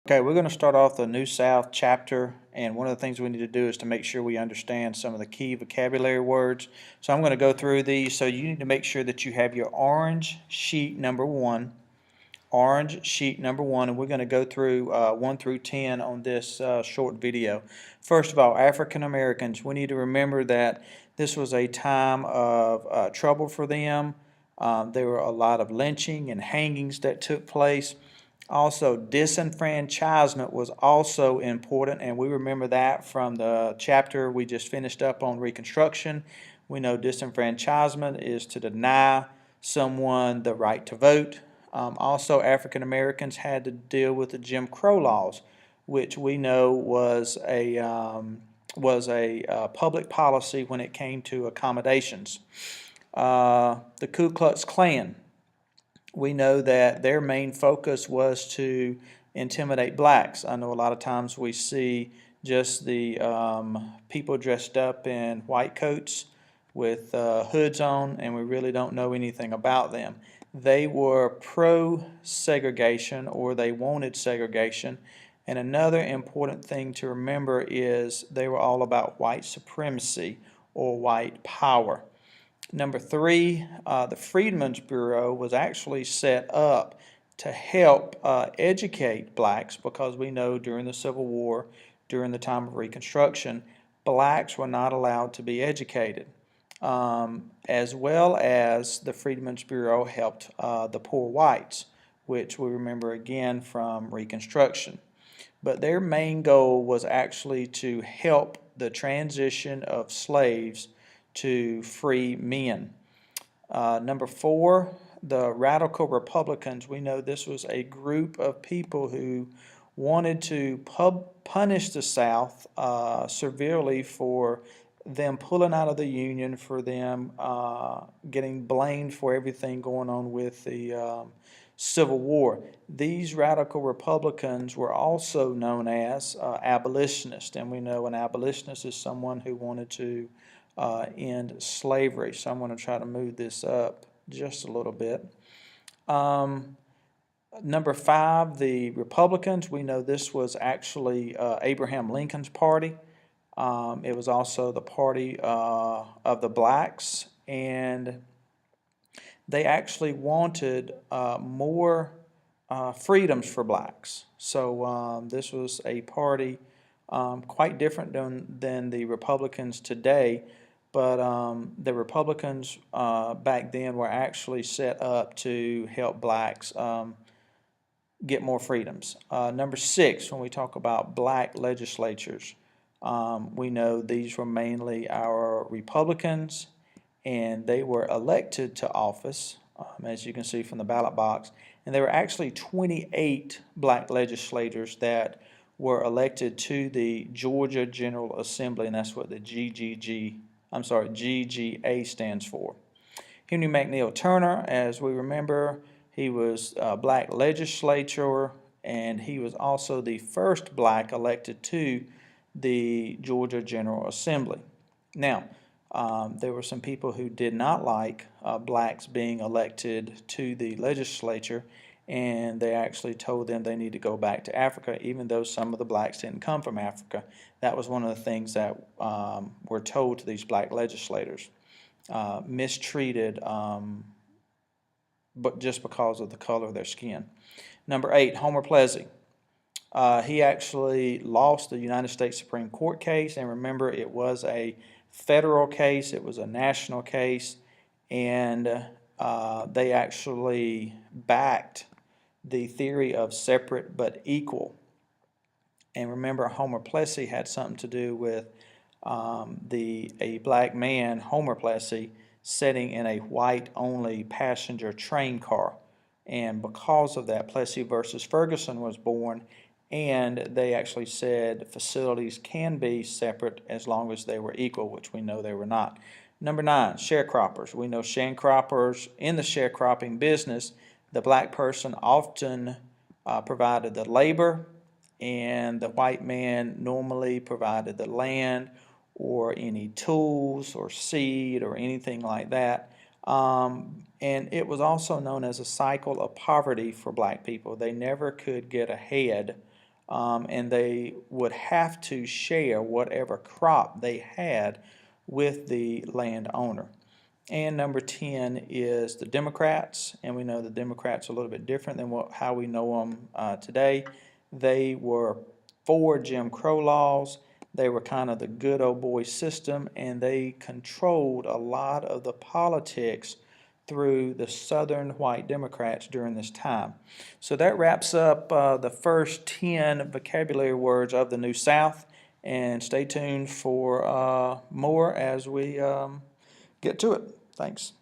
Okay, we're going to start off the New South chapter, and one of the things we need to do is to make sure we understand some of the key vocabulary words. So I'm going to go through these, so you need to make sure that you have your orange sheet number one, and we're going to go through 1 through 10 on this short video. First of all, African Americans, we need to remember that this was a time of trouble for them. There were a lot of lynching and hangings that took place. Also, disenfranchisement was also important, and we remember that from the chapter we just finished up on Reconstruction. We know disenfranchisement is to deny someone the right to vote. Also, African Americans had to deal with the Jim Crow laws, which we know was a public policy when it came to accommodations. The Ku Klux Klan, we know that their main focus was to intimidate blacks. I know a lot of times we see just the people dressed up in white coats with hoods on, and we really don't know anything about them. They were pro-segregation, or they wanted segregation. And another important thing to remember is they were all about white supremacy or white power. Number three, the Freedmen's Bureau was actually set up to help educate blacks, because we know during the Civil War, during the time of Reconstruction, blacks were not allowed to be educated. As well as the Freedmen's Bureau helped the poor whites, which we remember again from Reconstruction. But their main goal was actually to help the transition of slaves to free men. Number four, the radical Republicans. We know this was a group of people who wanted to punish the South severely for them pulling out of the Union, for them getting blamed for everything going on with the Civil War. These radical Republicans were also known as abolitionists, and we know an abolitionist is someone who wanted to end slavery. So I'm going to try to move this up just a little bit. Number five, the Republicans. We know this was actually Abraham Lincoln's party. It was also the party of the blacks, and they actually wanted more freedoms for blacks. So this was a party quite different than the Republicans today, but the Republicans back then were actually set up to help blacks get more freedoms. Number six, when we talk about black legislatures, we know these were mainly our Republicans, and they were elected to office, as you can see from the ballot box. And there were actually 28 black legislators that were elected to the Georgia General Assembly, and that's what the GGA stands for. Henry McNeil Turner, as we remember, he was a black legislator, and he was also the first black elected to the Georgia General Assembly. Now, there were some people who did not like blacks being elected to the legislature, and they actually told them they need to go back to Africa, even though some of the blacks didn't come from Africa. That was one of the things that were told to these black legislators. Mistreated, but just because of the color of their skin. Number eight, Homer Plessy. He actually lost the United States Supreme Court case, and remember, it was a federal case, it was a national case, and they actually backed the theory of separate but equal. And remember, Homer Plessy had something to do with a black man, Homer Plessy, sitting in a white-only passenger train car. And because of that, Plessy versus Ferguson was born, and they actually said facilities can be separate as long as they were equal, which we know they were not. Number nine, sharecroppers. We know sharecroppers, in the sharecropping business, the black person often provided the labor, and the white man normally provided the land or any tools or seed or anything like that. And it was also known as a cycle of poverty for black people. They never could get ahead and they would have to share whatever crop they had with the landowner. And number 10 is the Democrats, and we know the Democrats are a little bit different than how we know them today. They were for Jim Crow laws. They were kind of the good old boy system, and they controlled a lot of the politics through the Southern white Democrats during this time. So that wraps up the first 10 vocabulary words of the New South, and stay tuned for more as we get to it. Thanks.